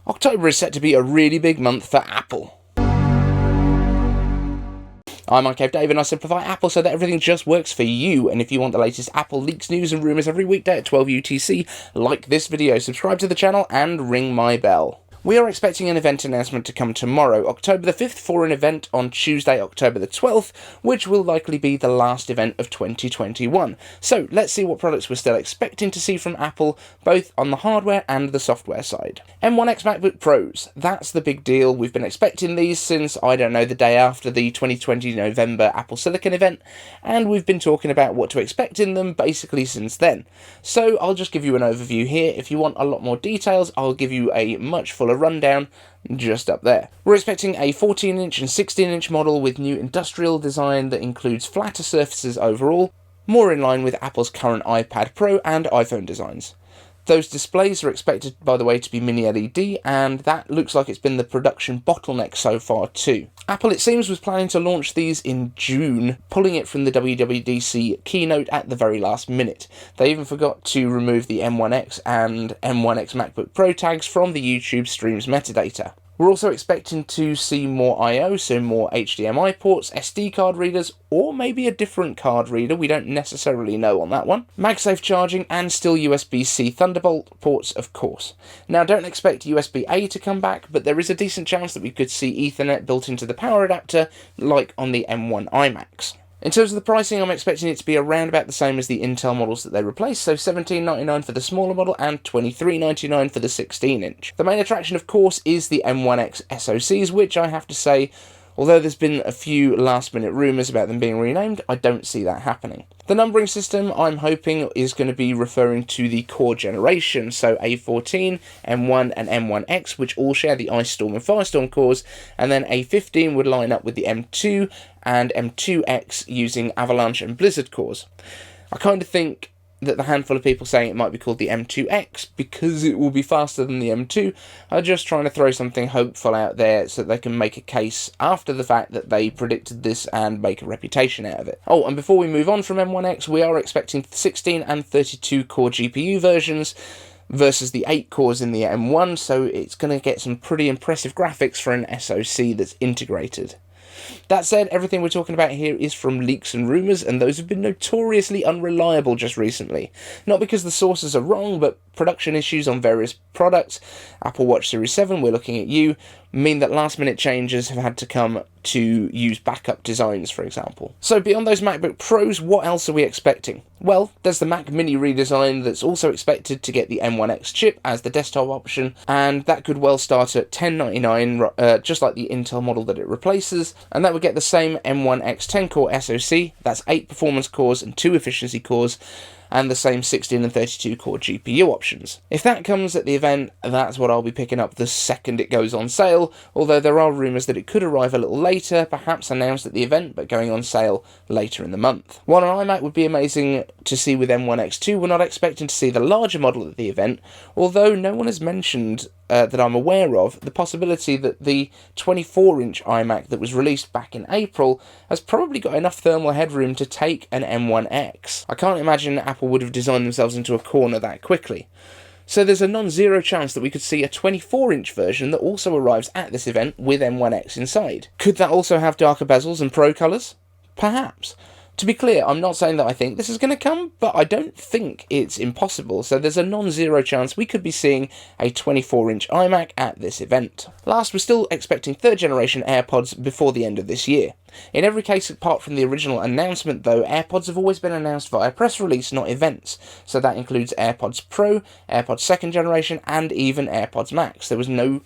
October is set to be a really big month for Apple. I'm iCaveDave and I simplify Apple so that everything just works for you. And if you want the latest Apple leaks, news and rumours every weekday at 12 UTC, like this video, subscribe to the channel and ring my bell. We are expecting an event announcement to come tomorrow, October the 5th, for an event on Tuesday, October the 12th, which will likely be the last event of 2021. So let's see what products we're still expecting to see from Apple, both on the hardware and the software side. M1X MacBook Pros, that's the big deal. We've been expecting these since, I don't know, the day after the 2020 November Apple Silicon event, and we've been talking about what to expect in them basically since then. So I'll just give you an overview here. If you want a lot more details, I'll give you a much fuller rundown just up there. We're expecting a 14-inch and 16-inch model with new industrial design that includes flatter surfaces overall, more in line with Apple's current iPad Pro and iPhone designs. Those displays are expected, by the way, to be mini LED, and that looks like it's been the production bottleneck so far too. Apple, it seems, was planning to launch these in June, pulling it from the WWDC keynote at the very last minute. They even forgot to remove the M1X and M1X MacBook Pro tags from the YouTube stream's metadata. We're also expecting to see more I/O, so more HDMI ports, SD card readers, or maybe a different card reader, we don't necessarily know on that one. MagSafe charging, and still USB-C Thunderbolt ports, of course. Now, don't expect USB-A to come back, but there is a decent chance that we could see Ethernet built into the power adapter, like on the M1 iMacs. In terms of the pricing, I'm expecting it to be around about the same as the Intel models that they replaced, so $17.99 for the smaller model and $23.99 for the 16-inch. The main attraction, of course, is the M1X SoCs, which I have to say, although there's been a few last-minute rumours about them being renamed, I don't see that happening. The numbering system, I'm hoping, is going to be referring to the core generation, so A14, M1 and M1X, which all share the Ice Storm and Firestorm cores, and then A15 would line up with the M2 and M2X using Avalanche and Blizzard cores. I kind of think that the handful of people saying it might be called the M2X because it will be faster than the M2 are just trying to throw something hopeful out there so that they can make a case after the fact that they predicted this and make a reputation out of it. Oh, and before we move on from M1X, we are expecting 16 and 32 core GPU versions versus the 8 cores in the M1, so it's going to get some pretty impressive graphics for an SoC that's integrated. That said, everything we're talking about here is from leaks and rumours, and those have been notoriously unreliable just recently. Not because the sources are wrong, but production issues on various products, Apple Watch Series 7, we're looking at you, mean that last-minute changes have had to come to use backup designs, for example. So beyond those MacBook Pros, what else are we expecting? Well, there's the Mac Mini redesign that's also expected to get the M1X chip as the desktop option, and that could well start at $10.99, just like the Intel model that it replaces, and that would get the same M1X 10-core SoC, that's 8 performance cores and 2 efficiency cores, and the same 16 and 32 core GPU options. If that comes at the event, that's what I'll be picking up the second it goes on sale, although there are rumours that it could arrive a little later, perhaps announced at the event but going on sale later in the month. While an iMac would be amazing to see with M1X2, we're not expecting to see the larger model at the event, although no one has mentioned that I'm aware of the possibility that the 24-inch iMac that was released back in April has probably got enough thermal headroom to take an M1X. I can't imagine Apple would have designed themselves into a corner that quickly. So there's a non-zero chance that we could see a 24-inch version that also arrives at this event with M1X inside. Could that also have darker bezels and Pro colours? Perhaps. To be clear, I'm not saying that I think this is going to come, but I don't think it's impossible, so there's a non-zero chance we could be seeing a 24-inch iMac at this event. Last, we're still expecting 3rd generation AirPods before the end of this year. In every case apart from the original announcement though, AirPods have always been announced via press release, not events, so that includes AirPods Pro, AirPods 2nd generation, and even AirPods Max. There was no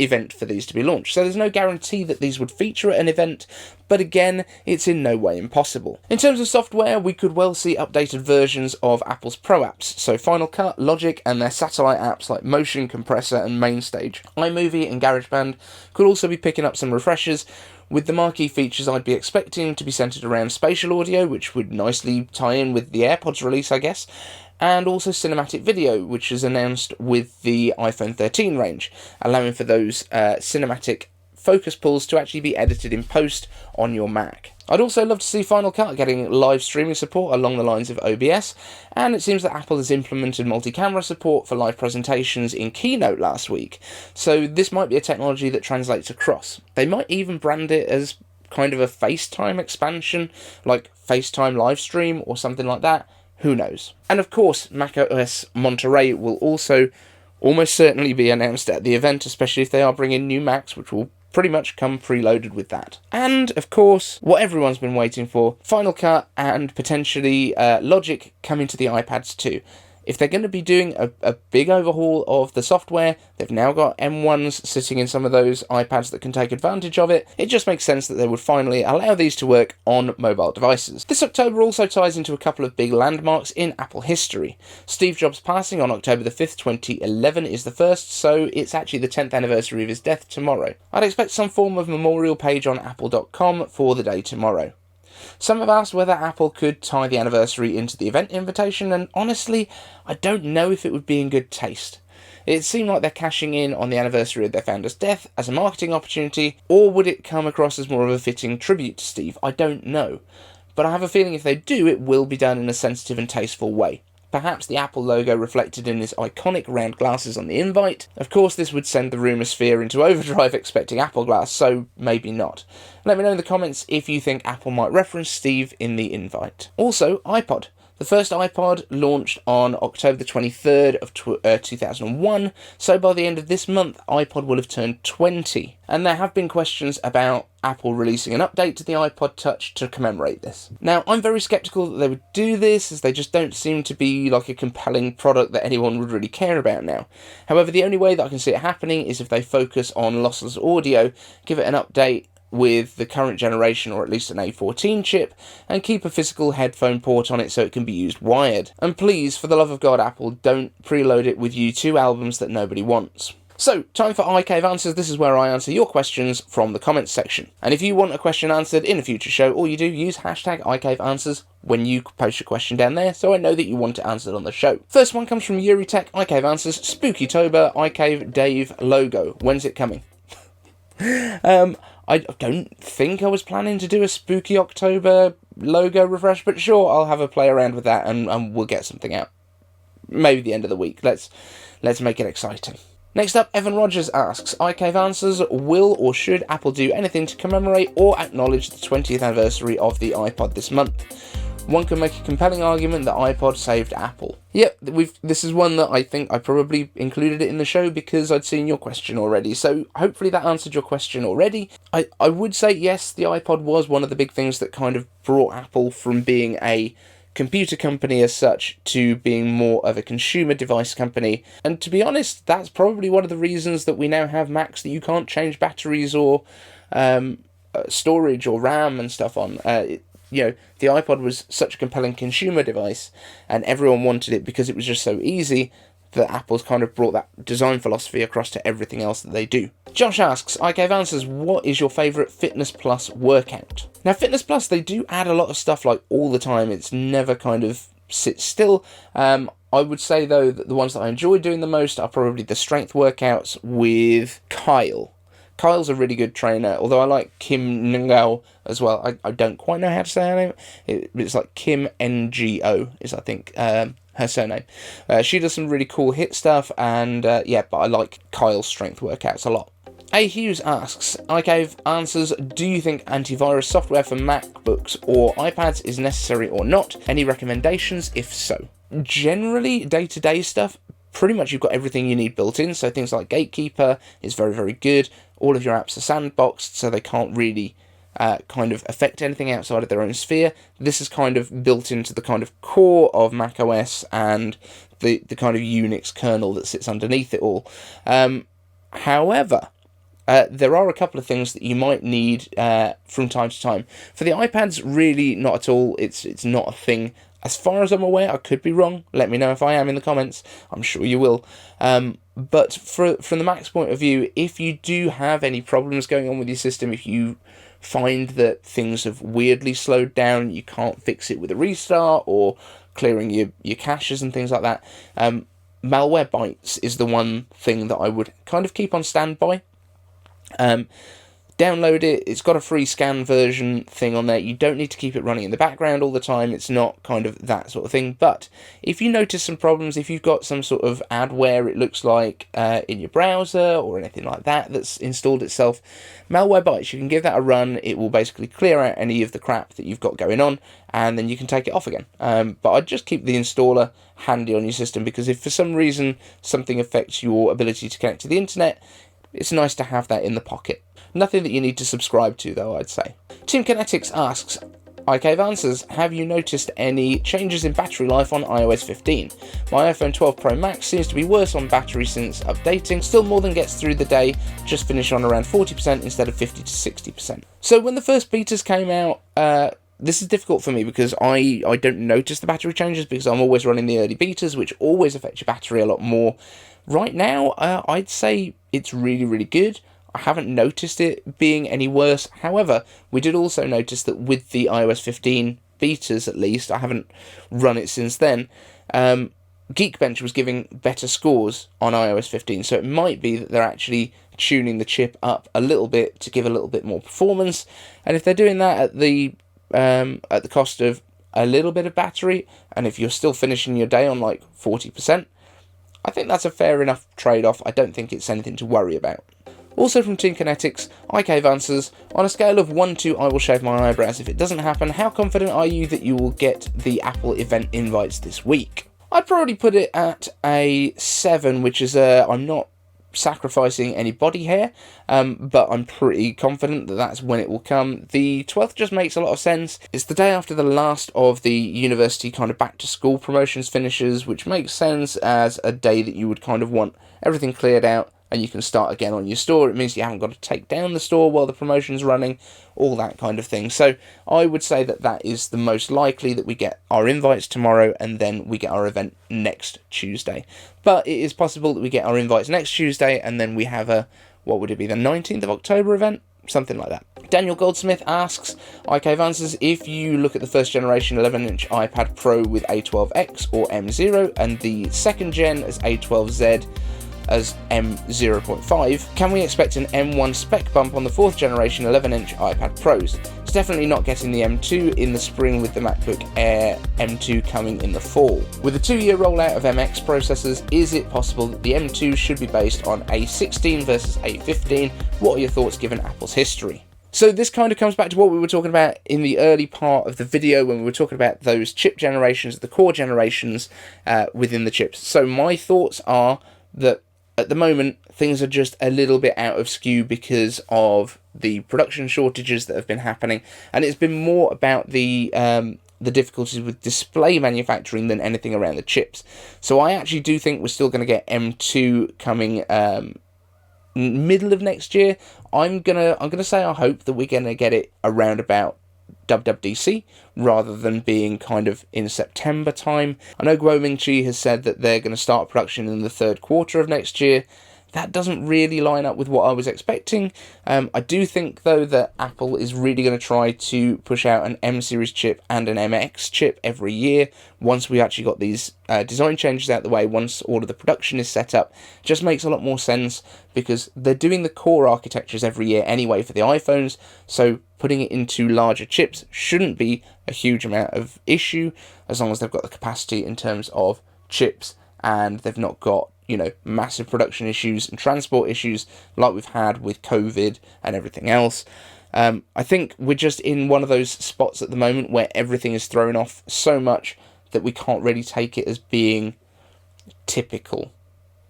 event for these to be launched, so there's no guarantee that these would feature at an event, but again, it's in no way impossible. In terms of software, we could well see updated versions of Apple's Pro apps, so Final Cut, Logic, and their satellite apps like Motion, Compressor, and MainStage. iMovie and GarageBand could also be picking up some refreshers, with the marquee features I'd be expecting to be centred around spatial audio, which would nicely tie in with the AirPods release, I guess, and also cinematic video, which is announced with the iPhone 13 range, allowing for those cinematic focus pulls to actually be edited in post on your Mac. I'd also love to see Final Cut getting live streaming support along the lines of OBS, and it seems that Apple has implemented multi-camera support for live presentations in Keynote last week, so this might be a technology that translates across. They might even brand it as kind of a FaceTime expansion, like FaceTime live stream or something like that. Who knows? And of course, macOS Monterey will also almost certainly be announced at the event, especially if they are bringing new Macs, which will pretty much come preloaded with that. And of course, what everyone's been waiting for, Final Cut and potentially Logic coming to the iPads too. If they're going to be doing a big overhaul of the software, they've now got M1s sitting in some of those iPads that can take advantage of it. It just makes sense that they would finally allow these to work on mobile devices. This October also ties into a couple of big landmarks in Apple history. Steve Jobs passing on October the 5th, 2011 is the first, so it's actually the 10th anniversary of his death tomorrow. I'd expect some form of memorial page on apple.com for the day tomorrow. Some have asked whether Apple could tie the anniversary into the event invitation, and honestly, I don't know if it would be in good taste. It seemed like they're cashing in on the anniversary of their founder's death as a marketing opportunity, or would it come across as more of a fitting tribute to Steve? I don't know. But I have a feeling if they do, it will be done in a sensitive and tasteful way. Perhaps the Apple logo reflected in his iconic round glasses on the invite. Of course, this would send the rumour sphere into overdrive expecting Apple Glass, so maybe not. Let me know in the comments if you think Apple might reference Steve in the invite. Also, iPod. The first iPod launched on October the 23rd of 2001, so by the end of this month, iPod will have turned 20. And there have been questions about Apple releasing an update to the iPod Touch to commemorate this. Now, I'm very sceptical that they would do this, as they just don't seem to be like a compelling product that anyone would really care about now. However, the only way that I can see it happening is if they focus on lossless audio, give it an update with the current generation, or at least an A14 chip, and keep a physical headphone port on it so it can be used wired. And please, for the love of God, Apple, don't preload it with U2 albums that nobody wants. So, time for iCaveAnswers. This is where I answer your questions from the comments section. And if you want a question answered in a future show, all you do, use hashtag iCaveAnswers when you post your question down there, so I know that you want it answered on the show. First one comes from Euri Tech, iCaveAnswers, spookytober, iCaveDave logo. When's it coming? I don't think I was planning to do a spooky October logo refresh, but sure, I'll have a play around with that and we'll get something out. Maybe the end of the week. Let's make it exciting. Next up, Evan Rodgers asks, iCaveAnswers, will or should Apple do anything to commemorate or acknowledge the 20th anniversary of the iPod this month? One can make a compelling argument that iPod saved Apple. Yep, this is one that I think I probably included it in the show because I'd seen your question already, so hopefully that answered your question already. I would say yes, the iPod was one of the big things that kind of brought Apple from being a computer company as such to being more of a consumer device company, and to be honest, that's probably one of the reasons that we now have Macs that you can't change batteries or storage or RAM and stuff on. The iPod was such a compelling consumer device and everyone wanted it because it was just so easy that Apple's kind of brought that design philosophy across to everything else that they do. Josh asks, iCaveAnswers, what is your favourite Fitness Plus workout? Now, Fitness Plus, they do add a lot of stuff like all the time. It's never kind of sits still. I would say, though, that the ones that I enjoy doing the most are probably the strength workouts with Kyle. Kyle's a really good trainer, although I like Kim Ngo as well. I don't quite know how to say her name. It's like Kim Ngo is, I think, her surname. She does some really cool HIIT stuff, and but I like Kyle's strength workouts a lot. A. Hughes asks, iCaveAnswers, do you think antivirus software for MacBooks or iPads is necessary or not? Any recommendations if so? Generally, day-to-day stuff, pretty much you've got everything you need built in, so things like Gatekeeper is very, very good. All of your apps are sandboxed, so they can't really kind of affect anything outside of their own sphere. This is kind of built into the kind of core of macOS and the kind of Unix kernel that sits underneath it all. However, there are a couple of things that you might need from time to time. For the iPads, really not at all. It's not a thing. As far as I'm aware, I could be wrong. Let me know if I am in the comments. I'm sure you will. But from the Mac's point of view, if you do have any problems going on with your system, if you find that things have weirdly slowed down, you can't fix it with a restart or clearing your caches and things like that, Malwarebytes is the one thing that I would kind of keep on standby. download it. It's got a free scan version thing on there. You don't need to keep it running in the background all the time. It's not kind of that sort of thing. But if you notice some problems, if you've got some sort of adware, it looks like in your browser or anything like that that's installed itself, Malwarebytes, you can give that a run. It will basically clear out any of the crap that you've got going on, and then you can take it off again. But I'd just keep the installer handy on your system, because if for some reason something affects your ability to connect to the internet, it's nice to have that in the pocket. Nothing that you need to subscribe to, though, I'd say. Team Kinetics asks, iCaveAnswers, have you noticed any changes in battery life on iOS 15? My iPhone 12 Pro Max seems to be worse on battery since updating, still more than gets through the day, just finished on around 40% instead of 50 to 60%. So when the first betas came out, this is difficult for me because I don't notice the battery changes because I'm always running the early betas, which always affect your battery a lot more. Right now, I'd say it's really, really good. I haven't noticed it being any worse. However, we did also notice that with the iOS 15 betas, at least, I haven't run it since then, Geekbench was giving better scores on iOS 15, so it might be that they're actually tuning the chip up a little bit to give a little bit more performance, and if they're doing that at the cost of a little bit of battery, and if you're still finishing your day on like 40%, I think that's a fair enough trade-off. I don't think it's anything to worry about. Also from Team Kinetics, iCaveAnswers, on a scale of 1 to I will shave my eyebrows if it doesn't happen, how confident are you that you will get the Apple event invites this week? I'd probably put it at a 7, which is I'm not sacrificing any body hair, but I'm pretty confident that that's when it will come. The 12th just makes a lot of sense. It's the day after the last of the university kind of back to school promotions finishes, which makes sense as a day that you would kind of want everything cleared out and you can start again on your store. It means you haven't got to take down the store while the promotion's running, all that kind of thing. So I would say that that is the most likely, that we get our invites tomorrow and then we get our event next Tuesday. But it is possible that we get our invites next Tuesday and then we have a, what would it be, the 19th of October event? Something like that. Daniel Goldsmith asks, iCaveAnswers, if you look at the first generation 11-inch iPad Pro with A12X or M0 and the second gen as A12Z as M0.5, can we expect an M1 spec bump on the 4th generation 11-inch iPad Pros? It's definitely not getting the M2 in the spring with the MacBook Air M2 coming in the fall. With a 2-year rollout of M1X processors, is it possible that the M2 should be based on A16 versus A15? What are your thoughts given Apple's history? So this kind of comes back to what we were talking about in the early part of the video when we were talking about those chip generations, the core generations within the chips. So my thoughts are that at the moment, things are just a little bit out of skew because of the production shortages that have been happening, and it's been more about the difficulties with display manufacturing than anything around the chips. So I actually do think we're still going to get M2 coming middle of next year. I'm gonna say I hope that we're gonna get it around about WWDC rather than being kind of in September time. I know Guoming has said that they're going to start production in the 3rd quarter of next year. That doesn't really line up with what I was expecting. I do think, though, that Apple is really going to try to push out an M series chip and an M1X chip every year once we actually got these design changes out the way, once all of the production is set up. Just makes a lot more sense because they're doing the core architectures every year anyway for the iPhones, so putting it into larger chips shouldn't be a huge amount of issue as long as they've got the capacity in terms of chips and they've not got, you know, massive production issues and transport issues like we've had with COVID and everything else. I think we're just in one of those spots at the moment where everything is thrown off so much that we can't really take it as being typical.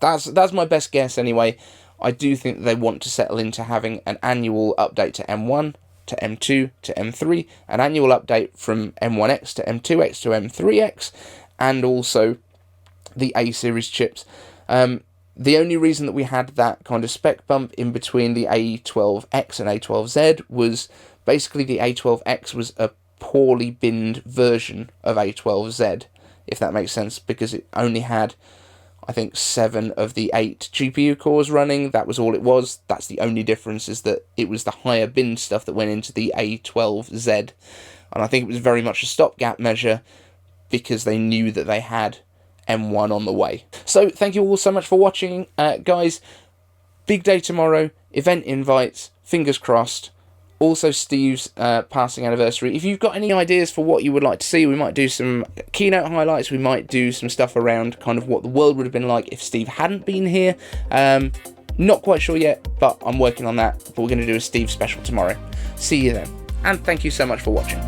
That's my best guess anyway. I do think that they want to settle into having an annual update to M1, to M2, to M3, an annual update from M1X to M2X to M3X, and also the A series chips. The only reason that we had that kind of spec bump in between the A12X and A12Z was basically the A12X was a poorly binned version of A12Z, if that makes sense, because it only had, I think, 7 of the 8 GPU cores running. That was all it was. That's the only difference, is that it was the higher bin stuff that went into the A12Z. And I think it was very much a stopgap measure because they knew that they had M1 on the way. So thank you all so much for watching, guys. Big day tomorrow, event invites, fingers crossed. Also Steve's passing anniversary. If you've got any ideas for what you would like to see, we might do some keynote highlights, we might do some stuff around kind of what the world would have been like if Steve hadn't been here. Not quite sure yet, but I'm working on that. But we're going to do a Steve special tomorrow. See you then, and thank you so much for watching.